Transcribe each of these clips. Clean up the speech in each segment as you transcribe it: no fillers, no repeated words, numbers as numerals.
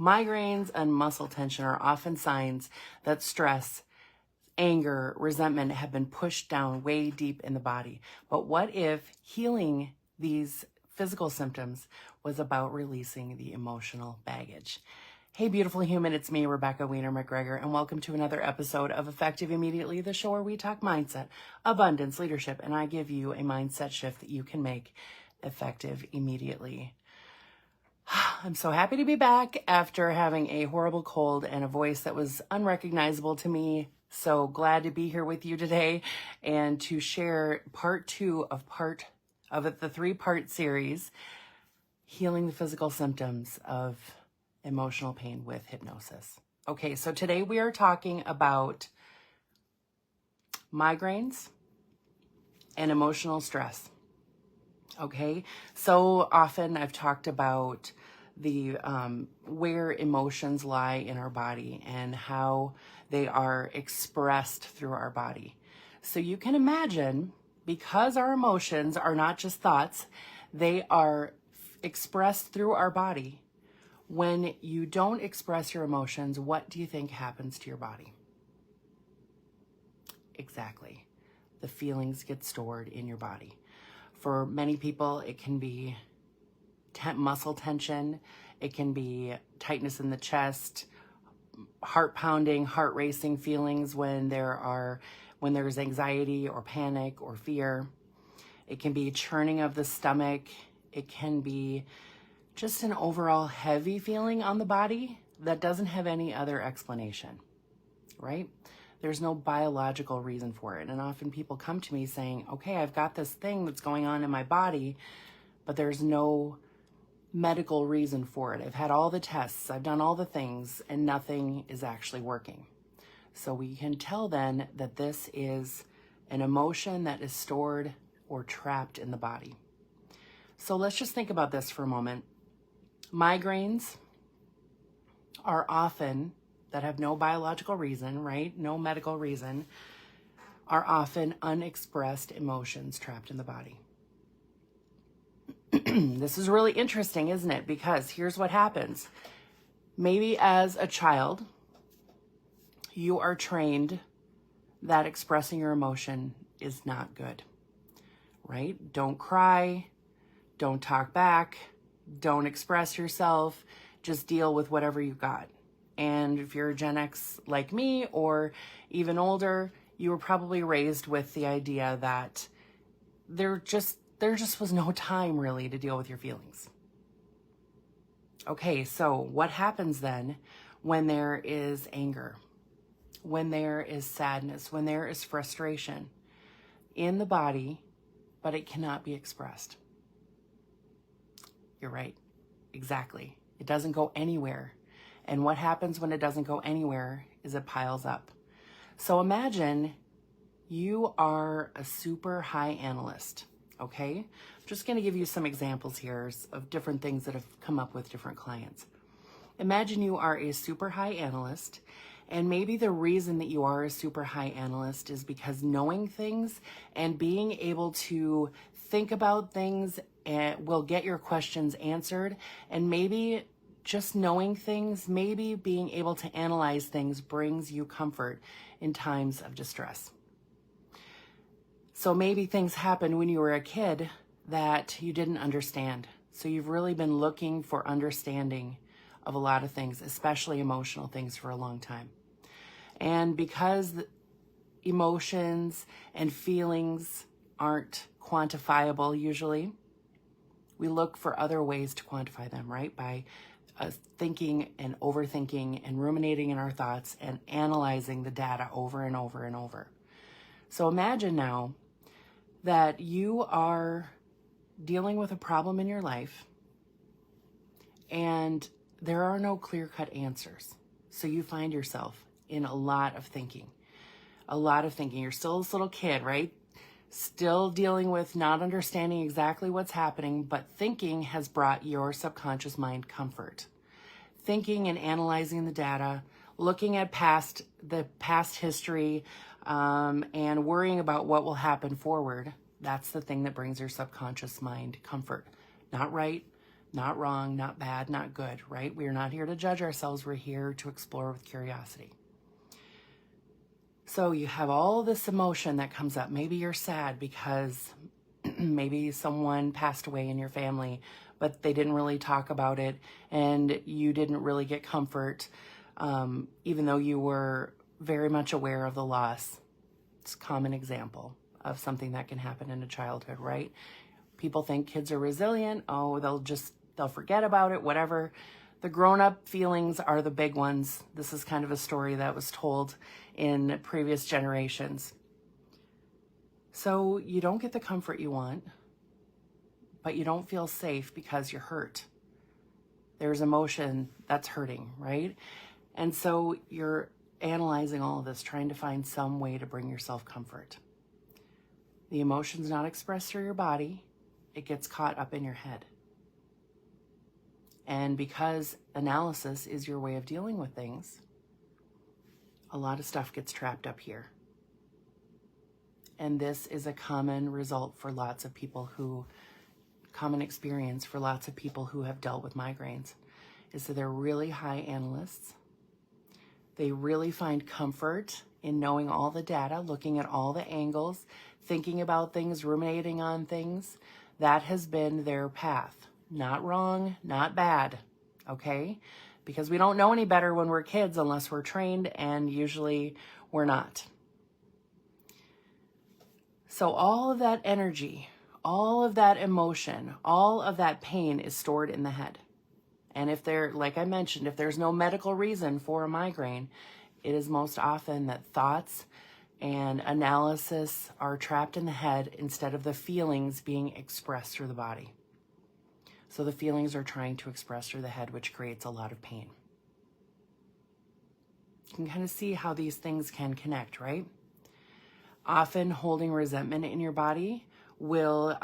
Migraines and muscle tension are often signs that stress, anger, resentment have been pushed down way deep in the body. But what if healing these physical symptoms was about releasing the emotional baggage? Hey, beautiful human, it's me, Rebecca Wiener McGregor, and welcome to another episode of Effective Immediately, the show where we talk mindset, abundance, leadership, and I give you a mindset shift that you can make effective immediately. I'm so happy to be back after having a horrible cold and a voice that was unrecognizable to me. So glad to be here with you today and to share part two of the 3-part series, Healing the Physical Symptoms of Emotional Pain with Hypnosis. Okay, so today we are talking about migraines and emotional stress. Okay, so often I've talked about the where emotions lie in our body and how they are expressed through our body. So you can imagine, because our emotions are not just thoughts, they are expressed through our body. When you don't express your emotions, what do you think happens to your body? Exactly. The feelings get stored in your body. For many people, it can be muscle tension. It can be tightness in the chest, heart pounding, heart racing feelings when there's anxiety or panic or fear. It can be churning of the stomach. It can be just an overall heavy feeling on the body that doesn't have any other explanation, right? There's no biological reason for it. And often people come to me saying, okay, I've got this thing that's going on in my body, but there's no medical reason for it. I've had all the tests, I've done all the things, and nothing is actually working. So we can tell then that this is an emotion that is stored or trapped in the body. So let's just think about this for a moment. Migraines are often, that have no biological reason, right? No medical reason, are often unexpressed emotions trapped in the body. This is really interesting, isn't it? Because here's what happens. Maybe as a child, you are trained that expressing your emotion is not good, right? Don't cry, don't talk back, don't express yourself, just deal with whatever you got. And if you're Gen X like me or even older, you were probably raised with the idea that there just was no time really to deal with your feelings. Okay, so what happens then when there is anger, when there is sadness, when there is frustration in the body, but it cannot be expressed? You're right, exactly. It doesn't go anywhere. And what happens when it doesn't go anywhere is it piles up. So imagine you are a super high analyst, okay? I'm just going to give you some examples here of different things that have come up with different clients. Imagine you are a super high analyst, and maybe the reason that you are a super high analyst is because knowing things and being able to think about things will get your questions answered, and maybe just knowing things, maybe being able to analyze things brings you comfort in times of distress. So maybe things happened when you were a kid that you didn't understand. So you've really been looking for understanding of a lot of things, especially emotional things, for a long time. And because emotions and feelings aren't quantifiable usually, we look for other ways to quantify them, right? By thinking and overthinking and ruminating in our thoughts and analyzing the data over and over and over. So imagine now that you are dealing with a problem in your life and there are no clear-cut answers. So you find yourself in a lot of thinking. You're still this little kid, right? Still dealing with not understanding exactly what's happening, but thinking has brought your subconscious mind comfort. Thinking and analyzing the data, looking at the past history, and worrying about what will happen forward, that's the thing that brings your subconscious mind comfort. Not right, Not wrong, not bad, not good, right? We're not here to judge ourselves. We're here to explore with curiosity. So you have all this emotion that comes up. Maybe you're sad because maybe someone passed away in your family, but they didn't really talk about it, and you didn't really get comfort, even though you were very much aware of the loss. It's a common example of something that can happen in a childhood, right? People think kids are resilient. Oh, they'll forget about it, whatever. The grown-up feelings are the big ones. This is kind of a story that was told in previous generations. So you don't get the comfort you want, but you don't feel safe because you're hurt. There's emotion that's hurting, right? And so you're analyzing all of this, trying to find some way to bring yourself comfort. The emotion's not expressed through your body. It gets caught up in your head. And because analysis is your way of dealing with things, a lot of stuff gets trapped up here. And this is a common result for lots of people common experience for lots of people who have dealt with migraines, is that they're really high analysts. They really find comfort in knowing all the data, looking at all the angles, thinking about things, ruminating on things. That has been their path. Not wrong, not bad, okay? Because we don't know any better when we're kids unless we're trained, and usually we're not. So all of that energy, all of that emotion, all of that pain is stored in the head. And like I mentioned, if there's no medical reason for a migraine, it is most often that thoughts and analysis are trapped in the head instead of the feelings being expressed through the body. So the feelings are trying to express through the head, which creates a lot of pain. You can kind of see how these things can connect, right? Often holding resentment in your body will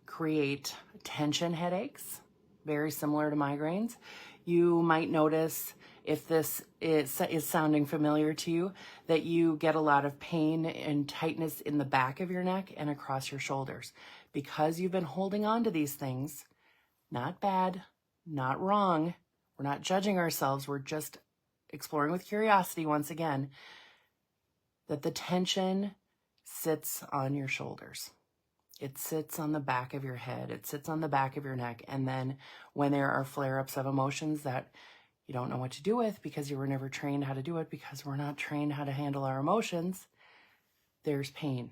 create tension headaches, very similar to migraines. You might notice, if this is sounding familiar to you, that you get a lot of pain and tightness in the back of your neck and across your shoulders because you've been holding on to these things. Not bad, not wrong. We're not judging ourselves. We're just exploring with curiosity once again, that the tension sits on your shoulders. It sits on the back of your head. It sits on the back of your neck. And then when there are flare-ups of emotions that you don't know what to do with because you were never trained how to do it, because we're not trained how to handle our emotions, there's pain.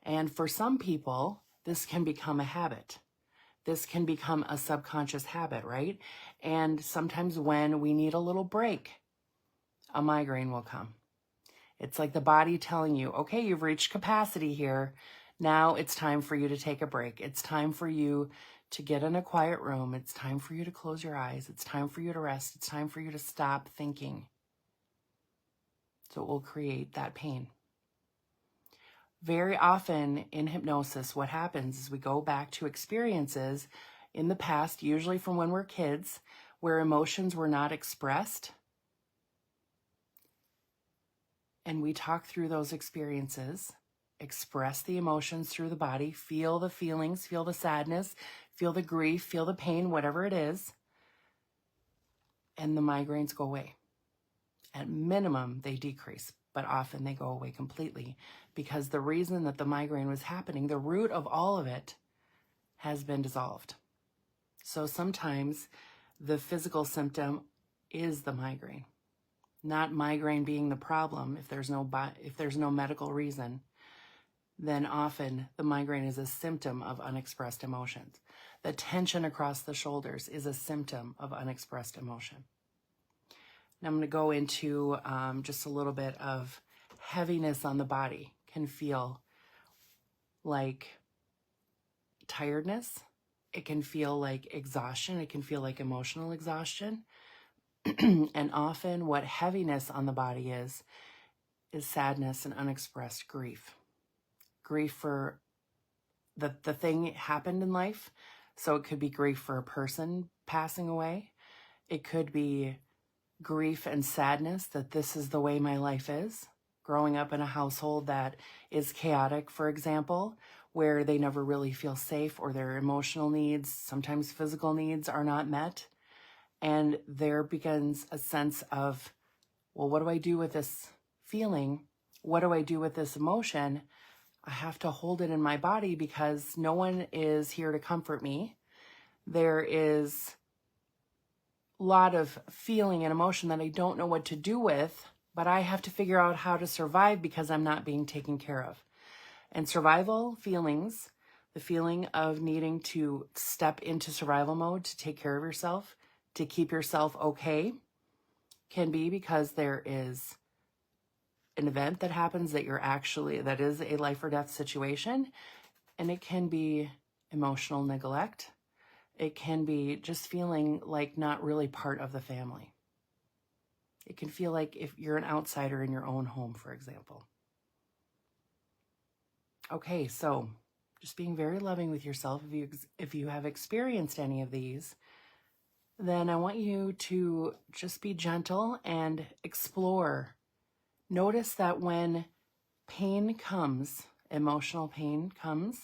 And for some people, this can become a habit. This can become a subconscious habit, right? And sometimes when we need a little break, a migraine will come. It's like the body telling you, okay, you've reached capacity here. Now it's time for you to take a break. It's time for you to get in a quiet room. It's time for you to close your eyes. It's time for you to rest. It's time for you to stop thinking. So it will create that pain. Very often in hypnosis, what happens is we go back to experiences in the past, usually from when we're kids, where emotions were not expressed. And we talk through those experiences, express the emotions through the body, feel the feelings, feel the sadness, feel the grief, feel the pain, whatever it is, and the migraines go away. At minimum, they decrease, but often they go away completely, because the reason that the migraine was happening, the root of all of it, has been dissolved. So sometimes the physical symptom is the migraine, not migraine being the problem. If there's no medical reason, then often the migraine is a symptom of unexpressed emotions. The tension across the shoulders is a symptom of unexpressed emotion. Now I'm going to go into just a little bit of heaviness on the body. Can feel like tiredness. It can feel like exhaustion. It can feel like emotional exhaustion. And often what heaviness on the body is sadness and unexpressed grief. Grief for the thing happened in life. So it could be grief for a person passing away. It could be grief and sadness that this is the way my life is. Growing up in a household that is chaotic, for example, where they never really feel safe, or their emotional needs, sometimes physical needs, are not met. And there begins a sense of, well, what do I do with this feeling? What do I do with this emotion? I have to hold it in my body because no one is here to comfort me. There is a lot of feeling and emotion that I don't know what to do with, but I have to figure out how to survive because I'm not being taken care of. And survival feelings, the feeling of needing to step into survival mode to take care of yourself, to keep yourself okay, can be because there is an event that happens that that is a life or death situation. And it can be emotional neglect. It can be just feeling like not really part of the family. It can feel like if you're an outsider in your own home, for example. Okay, so just being very loving with yourself. If you have experienced any of these, then I want you to just be gentle and explore. Notice that when pain comes, emotional pain comes,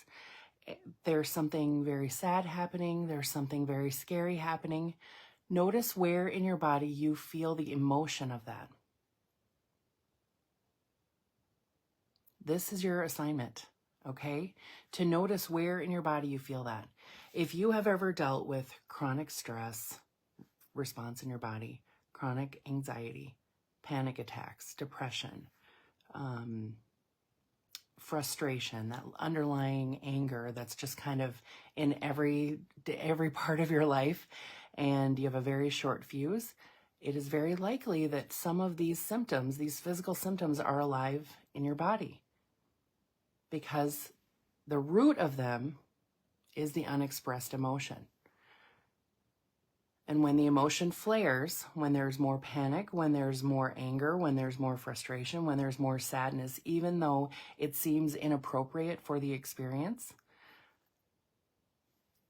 there's something very sad happening, there's something very scary happening. Notice where in your body you feel the emotion of that. This is your assignment, okay? To notice where in your body you feel that. If you have ever dealt with chronic stress response in your body, chronic anxiety, panic attacks, depression, frustration, that underlying anger that's just kind of in every part of your life, and you have a very short fuse, it is very likely that some of these symptoms, these physical symptoms, are alive in your body, because the root of them is the unexpressed emotion. And when the emotion flares, when there's more panic, when there's more anger, when there's more frustration, when there's more sadness, even though it seems inappropriate for the experience,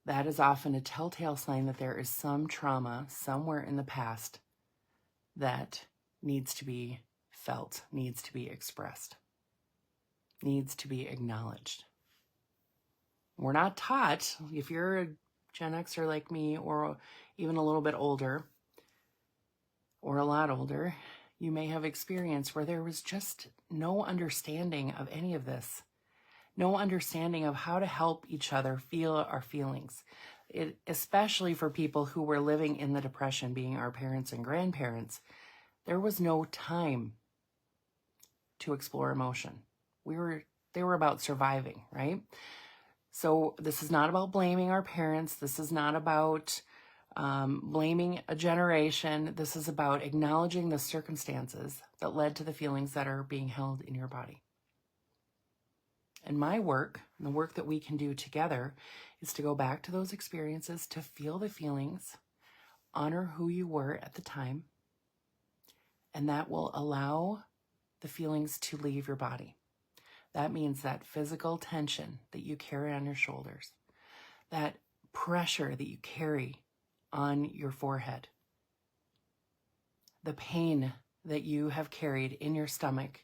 that is often a telltale sign that there is some trauma somewhere in the past that needs to be felt, needs to be expressed, needs to be acknowledged. We're not taught, if you're a Gen Xer like me, or even a little bit older, or a lot older, you may have experienced where there was just no understanding of any of this, no understanding of how to help each other feel our feelings. Especially for people who were living in the Depression, being our parents and grandparents, there was no time to explore emotion. They were about surviving, right? So this is not about blaming our parents. This is not about blaming a generation. This is about acknowledging the circumstances that led to the feelings that are being held in your body. And my work, and the work that we can do together, is to go back to those experiences, to feel the feelings, honor who you were at the time, and that will allow the feelings to leave your body. That means that physical tension that you carry on your shoulders, that pressure that you carry on your forehead, the pain that you have carried in your stomach,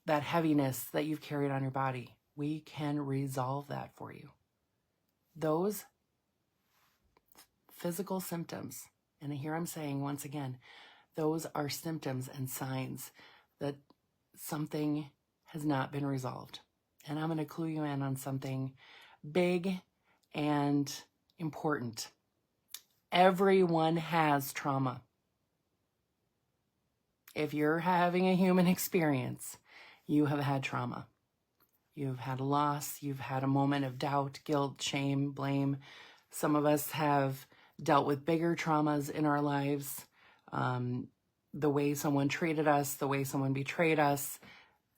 that heaviness that you've carried on your body, we can resolve that for you. Those physical symptoms, and here I'm saying once again, those are symptoms and signs that something has not been resolved. And I'm going to clue you in on something big and important. Everyone has trauma. If you're having a human experience, you have had trauma. You've had a loss. You've had a moment of doubt, guilt, shame, blame. Some of us have dealt with bigger traumas in our lives. The way someone treated us, the way someone betrayed us.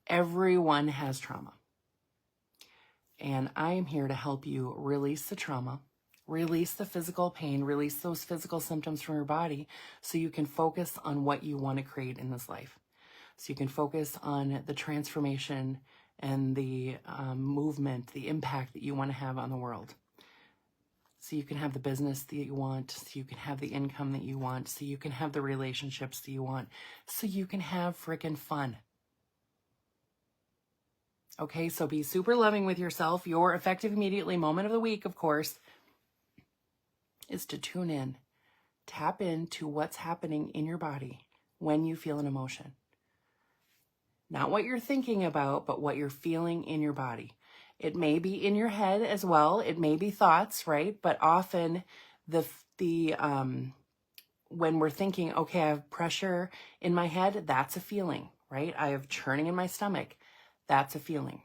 Everyone has trauma. And I am here to help you release the trauma, release the physical pain, release those physical symptoms from your body so you can focus on what you want to create in this life. So you can focus on the transformation and the movement, the impact that you want to have on the world. So you can have the business that you want, so you can have the income that you want, so you can have the relationships that you want, so you can have freaking fun. Okay, so be super loving with yourself. Your effective immediately moment of the week, of course, is to tune in. Tap into what's happening in your body when you feel an emotion. Not what you're thinking about, but what you're feeling in your body. It may be in your head as well. It may be thoughts, right? But often when we're thinking, okay, I have pressure in my head, that's a feeling, right? I have churning in my stomach. That's a feeling.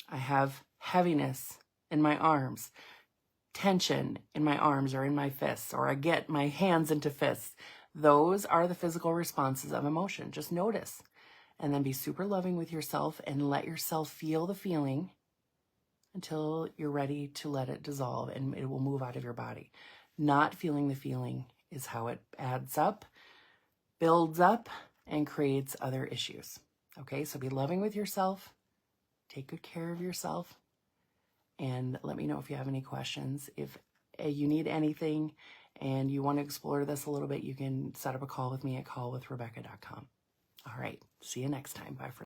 I have heaviness in my arms, tension in my arms or in my fists, or I get my hands into fists. Those are the physical responses of emotion. Just notice, and then be super loving with yourself and let yourself feel the feeling until you're ready to let it dissolve and it will move out of your body. Not feeling the feeling is how it adds up, builds up, and creates other issues. Okay, so be loving with yourself. Take good care of yourself. And let me know if you have any questions. If you need anything and you want to explore this a little bit, you can set up a call with me at callwithrebecca.com. All right, see you next time. Bye for now.